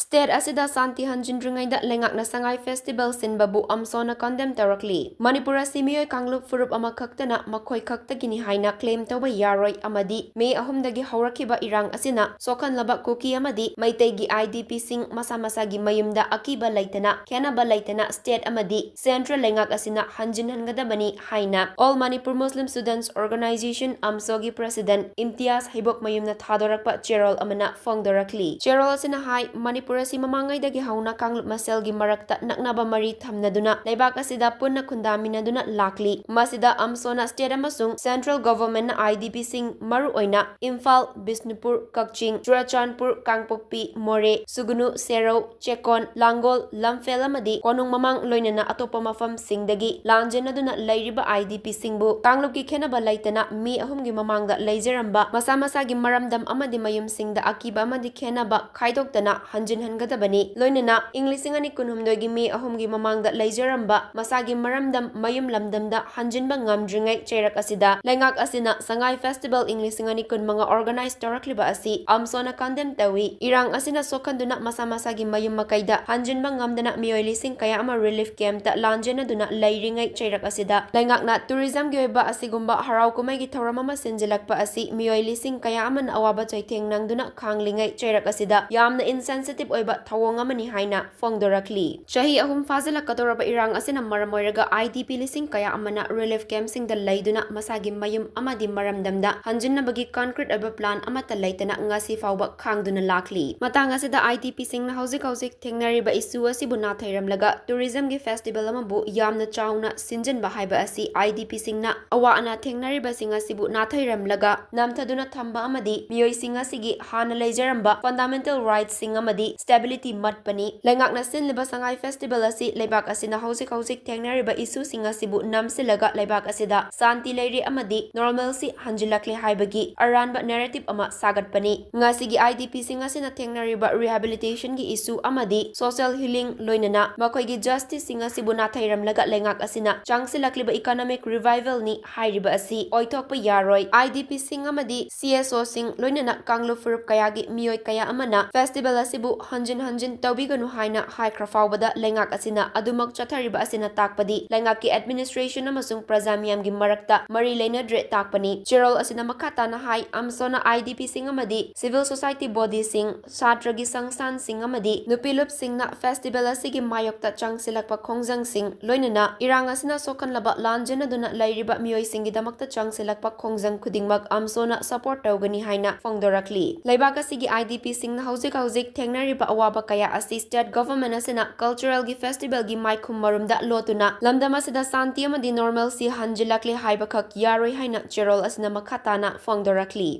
State asida santi hanjindringaida lengakna Sangai Festival sinbabu Ammsona condemn taurakli. Manipur asi miyoi kanglup furup ama khaktana makhoi khaktagini haina claim tauba yaroi amadi May 3 haurakhiba irang asina sokhanlaba kuki amadi maitegi IDP sing masa-masagi mayumda akiba laitana khenaba laitana state amadi central lengak asina hanjinhangadabani haina All Manipur Muslim Students Organization Ammso gi president Imtiaz Haibok mayumna thadorakpa cherol amana fongdorakli. Cherol asina hai Manipur asi mamangaidagi hauna kanglup maselgi marakta naknaba mari thamnaduna leibak asida punna khundaminaduna lakli. Masida Ammsona state amasung central government na IDP sing maru oina Imphal, Bisnupur, Kakching, Churachandpur, Kangpokpi, More, Sugunu, Serau, Chekon, Langol, Lamphel amadi konung mamang loinana atopa mafam singdagi lanjenaduna lairiba IDP singbu kanglupki khenaba laitana mi ahumgi mamangda leijaramba masa-masagi maramdam amadi mayum singda akiba amadi khenaba khaidoktana hanjinhangadabani loinana Inglisingani kunhumdoigi mi ahumgi mamangda leijaramba masagi maramdam mayum lamdamda hanjinba ngamdringai cherak asida lengak asina Sangai Festival Inglisingani kun mga organize torakliba asi Ammsona condemn tawi irang asina sokhanduna masa-masagi mayum makaida hanjinba ngamdana miyoi lising kaya ama relief camp ta lanjenaduna leiringai cherak asida lengakna tourism gi oiba asigumba harau kumai gi thorama ma sinjilakpa asi miyoi lising kaya aman awaba chaitheng nangduna khanglingai cherak asida yamna insensitive oiba thawong amani haina fongdorakli chahi ahum fazala katoraba irang asina maramoiraga IDP lising kaya amana relief camp sing da laiduna masagi mayum amadi maramdamda hanjinnabagi concrete oiba plan amata laitana ngasi fawba khangduna lakli matang asida IDP sing na hauzik thengnariba isu asibu na thairamlaga tourism gi festival amabu yamna chauna sinjinba haiba asi IDP sing na awa ana thengnariba sing asibu na thairamlaga namthaduna thamba amadi miyoi sing asigi hana leijaramba fundamental rights sing amadi stability matpani lengakna sinliba Sangai Festival asi leibak asina hauzik thengnariba isu sing asibu namsilaga leibak asida santi leiri amadi normalcy hanjilakli haibagi aranba narrative ama sagatpani ngasigi IDP sing asina thengnariba rehabilitation gi isu amadi social healing loinana makoigi justice sing asibu na thairamlaga lengak asina changsilakliba economic revival ni hairiba asi oithokpa yaroi IDP sing amadi CSO sing loinana kanglu furup kayagi miyoi kaya amana festival asibu hanjin tawbiganu haina haikrafawbada lengak asina adumak chathariba asina takpadi lengakki administration amasung praja miyamgi marakta mari leinadre takpani cherol asina makata na hai Ammsona IDP sing amadi civil society body sing satragi sangsan sing amadi nupilup sing na festival asigi mayokta changsilakpa khongjang sing loinana irang asina sokhanlaba lanjenaduna lairiba miyoi singi damakta changsilakpa khongjang khudingmak Ammsona support tawgani haina fongdorakli leibak asigi IDP sing na hauzik thengnariba awaba kaya asi state government asina cultural gi festival gi maikhum marumda lotuna lamdam asida santi amadi normalcy hanjilakli haibakak yaroi haina cherol asina makhatana fongdorakli